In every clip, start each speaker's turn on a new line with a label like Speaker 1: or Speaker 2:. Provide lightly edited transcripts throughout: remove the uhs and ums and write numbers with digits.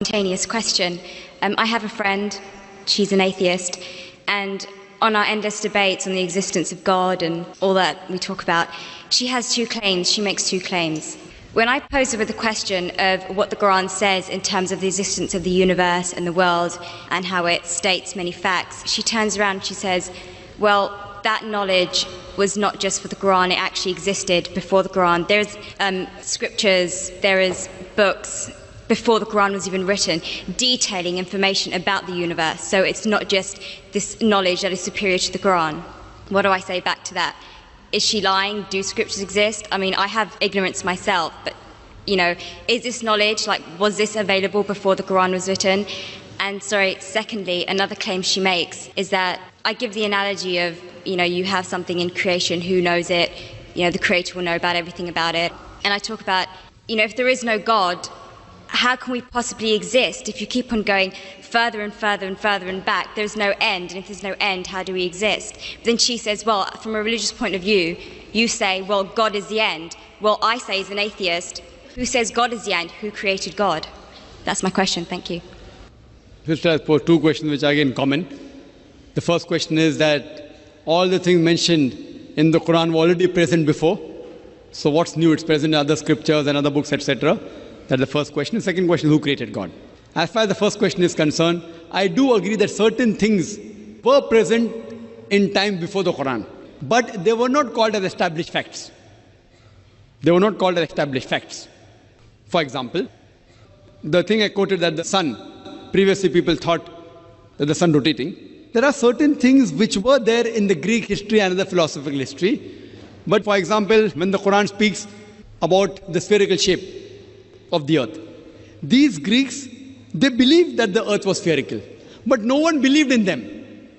Speaker 1: Spontaneous question. I have a friend, she's an atheist, and on our endless debates on the existence of God and all that we talk about, she has two claims, she makes two claims. When I pose her with the question of what the Quran says in terms of the existence of the universe and the world and how it states many facts, she turns around and she says, well, that knowledge was not just for the Quran, it actually existed before the Quran. There's scriptures, there is books before the Quran was even written, detailing information about the universe. So it's not just this knowledge that is superior to the Quran. What do I say back to that? Is she lying? Do scriptures exist? I mean, I have ignorance myself, but, you know, is this knowledge, like, was this available before the Quran was written? And secondly, another claim she makes is that I give the analogy of, you know, you have something in creation, who knows it? You know, the Creator will know about everything about it. And I talk about, you know, if there is no God, how can we possibly exist? If you keep on going further and further and further and back, there's no end. And if there's no end, how do we exist? But then she says, well, from a religious point of view, you say, well, God is the end. Well, I say as an atheist, who says God is the end? Who created God? That's my question. Thank you.
Speaker 2: Sister has posed two questions which are again common. The first question is that all the things mentioned in the Quran were already present before. So what's new? It's present in other scriptures and other books, etc. That's the first question. The second question is, who created God? As far as the first question is concerned, I do agree that certain things were present in time before the Quran, but they were not called as established facts. They were not called as established facts. For example, the thing I quoted, that the sun, previously people thought that the sun rotating. There are certain things which were there in the Greek history and the philosophical history. But for example, when the Quran speaks about the spherical shape of the earth, these Greeks, they believed that the earth was spherical, but no one believed in them.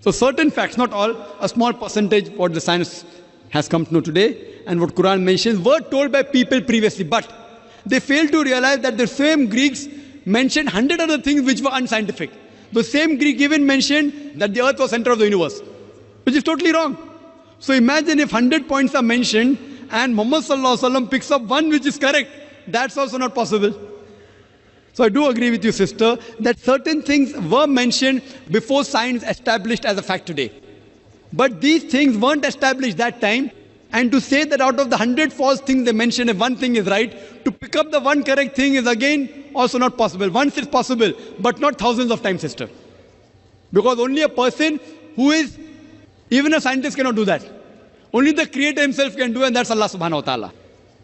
Speaker 2: So certain facts, not all, a small percentage, what the science has come to know today and what Quran mentions, were told by people previously, but they failed to realize that the same Greeks mentioned 100 other things which were unscientific. The same Greek even mentioned that the earth was center of the universe, which is totally wrong. So imagine if 100 points are mentioned and Muhammad Sallallahu Alaihi Wasallam picks up one which is correct. That's also not possible. So I do agree with you, sister, that certain things were mentioned before science established as a fact today. But these things weren't established that time. And to say that out of the 100 false things they mentioned, if one thing is right, to pick up the one correct thing is again also not possible. Once it's possible, but not thousands of times, sister. Because only a person who is, even a scientist cannot do that. Only the Creator himself can do, and that's Allah subhanahu wa ta'ala.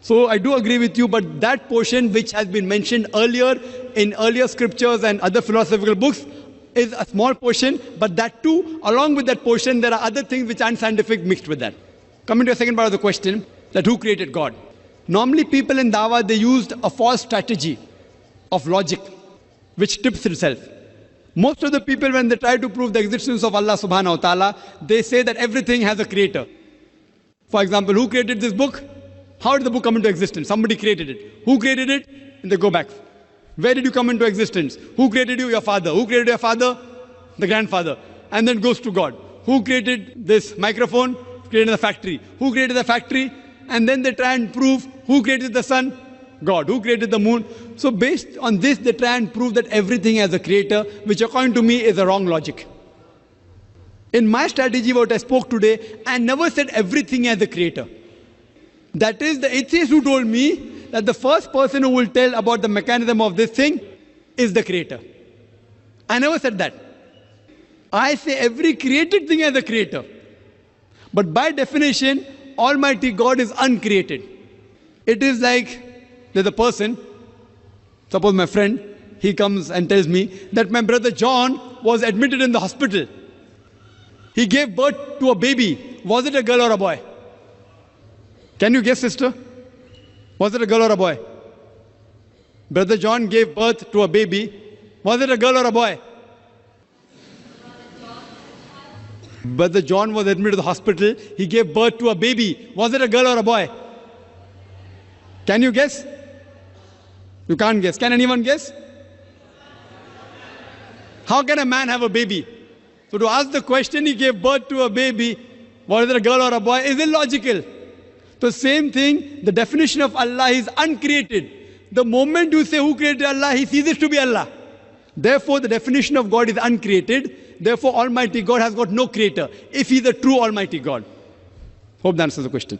Speaker 2: So I do agree with you, but that portion which has been mentioned earlier in earlier scriptures and other philosophical books is a small portion, but that too, along with that portion, there are other things which aren't scientific mixed with that. Coming to the second part of the question, that who created God? Normally people in Dawah, they used a false strategy of logic, which tips itself. Most of the people, when they try to prove the existence of Allah subhanahu wa ta'ala, they say that everything has a creator. For example, who created this book? How did the book come into existence? Somebody created it. Who created it? And they go back. Where did you come into existence? Who created you? Your father. Who created your father? The grandfather. And then goes to God. Who created this microphone? Created the factory. Who created the factory? And then they try and prove who created the sun? God. Who created the moon? So based on this, they try and prove that everything has a creator, which according to me is a wrong logic. In my strategy, what I spoke today, I never said everything has a creator. That is the atheist who told me that the first person who will tell about the mechanism of this thing is the creator. I never said that. I say every created thing has a creator. But by definition, Almighty God is uncreated. It is like there's a person, suppose my friend, he comes and tells me that my brother John was admitted in the hospital. He gave birth to a baby. Was it a girl or a boy? Can you guess, sister? Was it a girl or a boy? Brother John gave birth to a baby. Was it a girl or a boy? Brother John was admitted to the hospital. He gave birth to a baby. Was it a girl or a boy? Can you guess? You can't guess. Can anyone guess? How can a man have a baby? So to ask the question, he gave birth to a baby, was it a girl or a boy, is illogical. The same thing, the definition of Allah is uncreated. The moment you say who created Allah, he ceases to be Allah. Therefore, the definition of God is uncreated. Therefore, Almighty God has got no creator if he is a true Almighty God. Hope that answers the question.